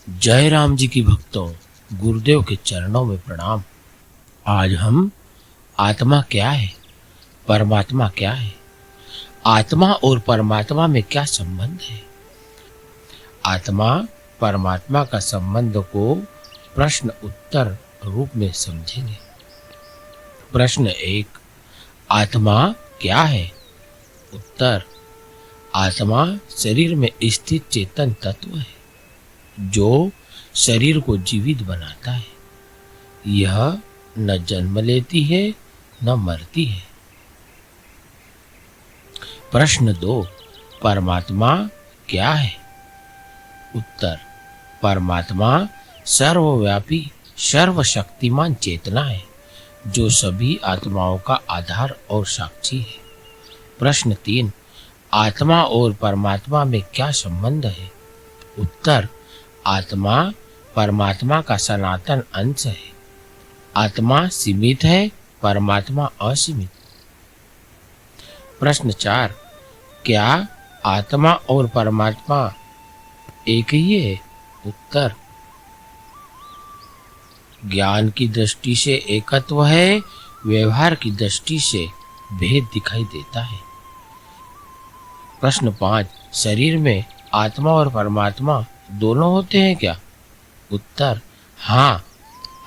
जय राम जी की भक्तों, गुरुदेव के चरणों में प्रणाम। आज हम आत्मा क्या है, परमात्मा क्या है, आत्मा और परमात्मा में क्या संबंध है, आत्मा परमात्मा का संबंध को प्रश्न उत्तर रूप में समझेंगे। प्रश्न एक, आत्मा क्या है? उत्तर, आत्मा शरीर में स्थित चेतन तत्व है जो शरीर को जीवित बनाता है। यह न जन्म लेती है न मरती है। प्रश्न दो, परमात्मा क्या है? उत्तर, परमात्मा सर्वव्यापी सर्वशक्तिमान चेतना है जो सभी आत्माओं का आधार और साक्षी है। प्रश्न तीन, आत्मा और परमात्मा में क्या संबंध है? उत्तर, आत्मा परमात्मा का सनातन अंश है। आत्मा सीमित है, परमात्मा असीमित। प्रश्न चार, क्या आत्मा और परमात्मा एक ही है? उत्तर, ज्ञान की दृष्टि से एकत्व है, व्यवहार की दृष्टि से भेद दिखाई देता है। प्रश्न पाँच, शरीर में आत्मा और परमात्मा दोनों होते हैं क्या? उत्तर, हाँ,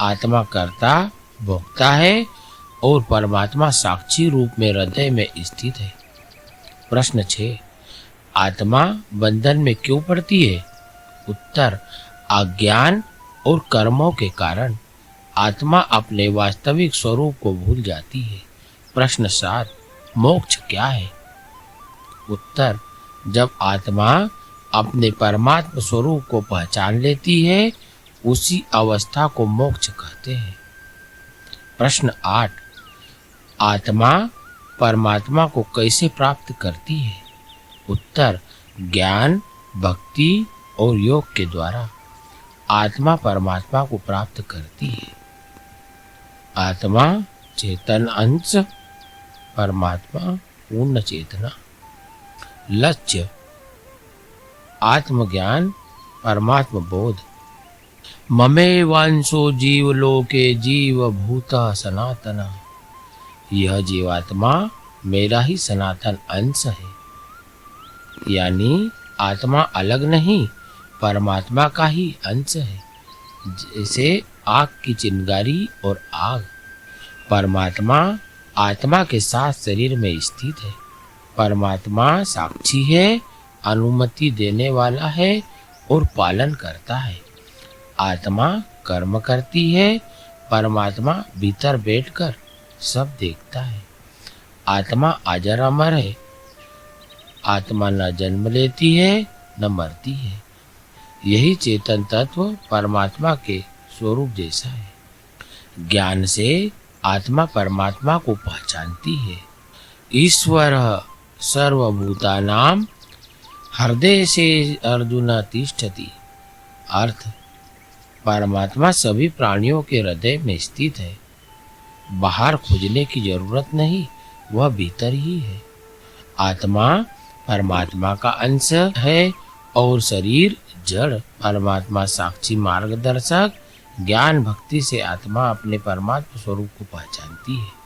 आत्मा कर्ता भोक्ता है और परमात्मा साक्षी रूप में हृदय में स्थित है। प्रश्न 6, आत्मा बंधन में क्यों पड़ती है? उत्तर, अज्ञान और कर्मों के कारण आत्मा अपने वास्तविक स्वरूप को भूल जाती है। प्रश्न 7, मोक्ष क्या है? उत्तर, जब आत्मा अपने परमात्मा स्वरूप को पहचान लेती है उसी अवस्था को मोक्ष कहते हैं। प्रश्न 8, आत्मा परमात्मा को कैसे प्राप्त करती है? उत्तर, ज्ञान, भक्ति और योग के द्वारा आत्मा परमात्मा को प्राप्त करती है। आत्मा चेतन अंश, परमात्मा पूर्ण चेतना। लक्ष्य, आत्मज्ञान, परमात्म बोध। ममे वांशो जीवलोके जीवभूतः सनातन। यह जीवात्मा मेरा ही सनातन अंश है। यानी आत्मा अलग नहीं, परमात्मा का ही अंश है। जैसे आग की चिंगारी और आग। परमात्मा आत्मा के साथ शरीर में स्थित है। परमात्मा साक्षी है, अनुमति देने वाला है और पालन करता है। आत्मा कर्म करती है, परमात्मा भीतर बैठकर सब देखता है। आत्मा अजर अमर है। आत्मा न जन्म लेती है न मरती है। यही चेतन तत्व परमात्मा के स्वरूप जैसा है। ज्ञान से आत्मा परमात्मा को पहचानती है। ईश्वर सर्वभूतानां हृदय से अर्जुन तिष्ठति। अर्थ, परमात्मा सभी प्राणियों के हृदय में स्थित है। बाहर खोजने की जरूरत नहीं, वह भीतर ही है। आत्मा परमात्मा का अंश है और शरीर जड़। परमात्मा साक्षी मार्गदर्शक। ज्ञान भक्ति से आत्मा अपने परमात्मा स्वरूप को पहचानती है।